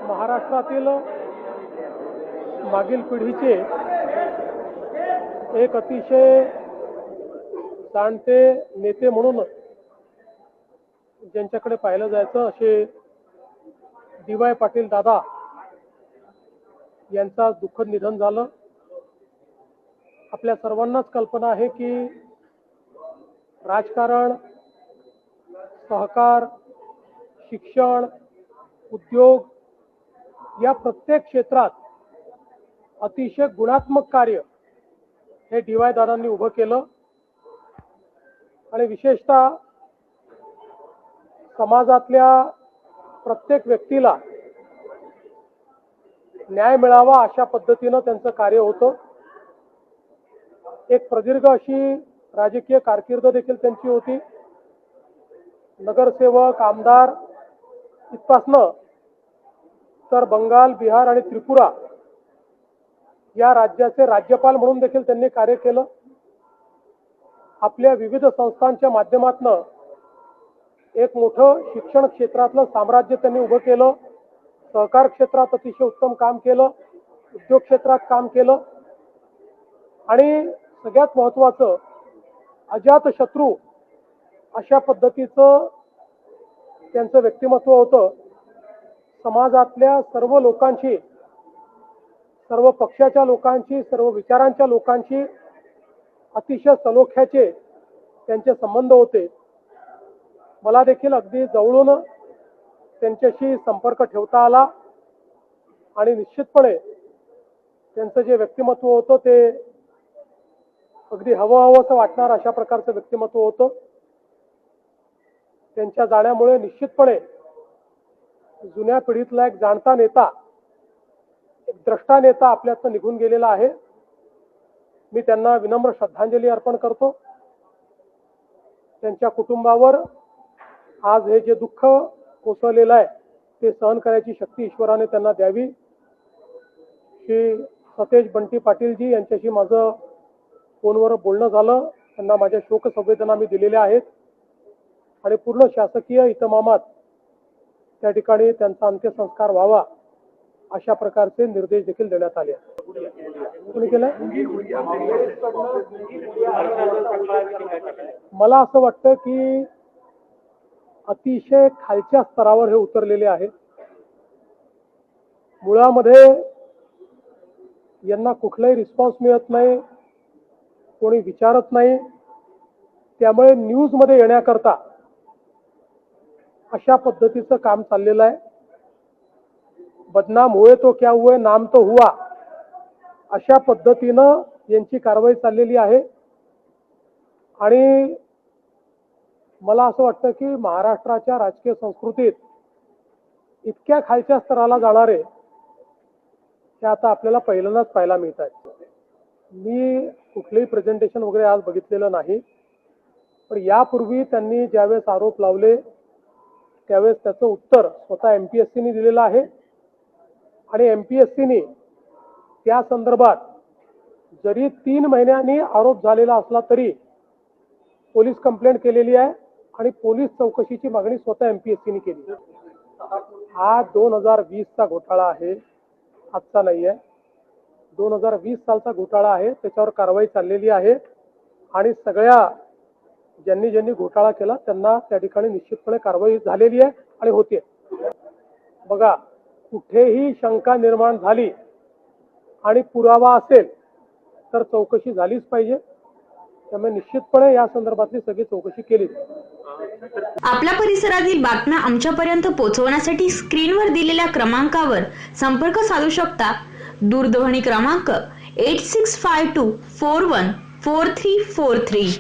महाराष्ट्रातील मागील पिढीचे एक अतिशय जाणते नेते म्हणून ज्यांच्याकडे पाहिलं जायचं असे डी.वाय. पाटील दादा यांचा दुःखद निधन झालं। आपल्या सर्वांनाच कल्पना आहे की राजकारण, सहकार, शिक्षण, उद्योग या प्रत्येक क्षेत्रात अतिशय गुणात्मक कार्य हे डी.वाय. दादांनी उभं केलं आणि विशेषतः समाजातल्या प्रत्येक व्यक्तीला न्याय मिळावा अशा पद्धतीनं त्यांचं कार्य होतं। एक प्रदीर्घ अशी राजकीय कारकीर्द देखील त्यांची होती। नगरसेवक, आमदार इथपासनं तर बंगाल, बिहार आणि त्रिपुरा या राज्याचे राज्यपाल म्हणून देखील त्यांनी कार्य केलं। आपल्या विविध संस्थांच्या माध्यमातून एक मोठं शिक्षण क्षेत्रातलं साम्राज्य त्यांनी उभं केलं। सहकार क्षेत्रात अतिशय उत्तम काम केलं, उद्योग क्षेत्रात काम केलं आणि सगळ्यात महत्त्वाचं अजातशत्रू अशा पद्धतीचं त्यांचं व्यक्तिमत्व होतं। समाजातल्या सर्व लोकांशी, सर्व पक्षाच्या लोकांशी, सर्व विचारांच्या लोकांशी अतिशय सलोख्याचे त्यांचे संबंध होते। मला देखील अगदी जवळून त्यांच्याशी संपर्क ठेवता आला आणि निश्चितपणे त्यांचं जे व्यक्तिमत्व होतं ते अगदी हवंहवंसं वाटणार अशा प्रकारचं व्यक्तिमत्व होतं। त्यांच्या जाण्यामुळे निश्चितपणे जुन्या पिढीतला एक जाणता नेता, एक द्रष्टा नेता आपल्यातून निघून गेलेला आहे। मी त्यांना विनम्र श्रद्धांजली अर्पण करतो। त्यांच्या कुटुंबावर आज हे जे दुःख कोसळलेलं आहे ते सहन करायची शक्ती ईश्वराने त्यांना द्यावी। श्री सतेज बंटी पाटीलजी यांच्याशी माझं फोनवर बोलणं झालं। त्यांना माझ्या शोक संवेदना मी दिलेल्या आहेत आणि पूर्ण शासकीय इतमामात त्या ठिकाणी त्यांचा अंत्यसंस्कार व्हावा अशा प्रकारचे निर्देश देखील देण्यात आले। कोणी केलं? मला असं वाटतं की अतिशय खालच्या स्तरावर हे उतरलेले आहे। मुळामध्ये यांना कुठलाही रिस्पॉन्स मिळत नाही, कोणी विचारत नाही, त्यामुळे न्यूजमध्ये येण्याकरता अशा पद्धतीचं काम चाललेलं आहे। बदनाम हुए तो क्या हुए, नाम तो हुआ अशा पद्धतीनं यांची कारवाई चाललेली आहे आणि मला असं वाटतं की महाराष्ट्राच्या राजकीय संस्कृतीत इतक्या खालच्या स्तराला जाणारे हे आता आपल्याला पहिल्यांदाच पाहायला मिळत आहेत। मी कुठलेही प्रेझेंटेशन वगैरे आज बघितलेलं नाही, पण यापूर्वी त्यांनी ज्यावेळेस आरोप लावले त्यावेळेस त्याचं उत्तर स्वतः MPSCने दिलेलं आहे आणि MPSCने त्या संदर्भात जरी 3 महिन्यांनी आरोप झालेला असला तरी पोलीस कंप्लेंट केलेली आहे आणि पोलीस चौकशीची मागणी स्वतः MPSCने केली। हा 2020चा घोटाळा आहे, आजचा नाही आहे। 2020 सालचा घोटाळा आहे, त्याच्यावर कारवाई चाललेली आहे आणि सगळ्या ज्यांनी घोटाळा केला त्यांना त्या ठिकाणी निश्चितपणे कारवाई झालेली आहे आणि होते। बघा, कुठेही शंका निर्माण झाली आणि पुरावा असेल तर चौकशी झालीच पाहिजे। त्यामुळे निश्चितपणे या संदर्भातली सगळी चौकशी केली। आपल्या परिसरातील बातम्या आमच्यापर्यंत पोहोचवण्यासाठी स्क्रीनवर दिलेल्या क्रमांकावर संपर्क साधू शकता। दूरध्वनी क्रमांक 8652414343।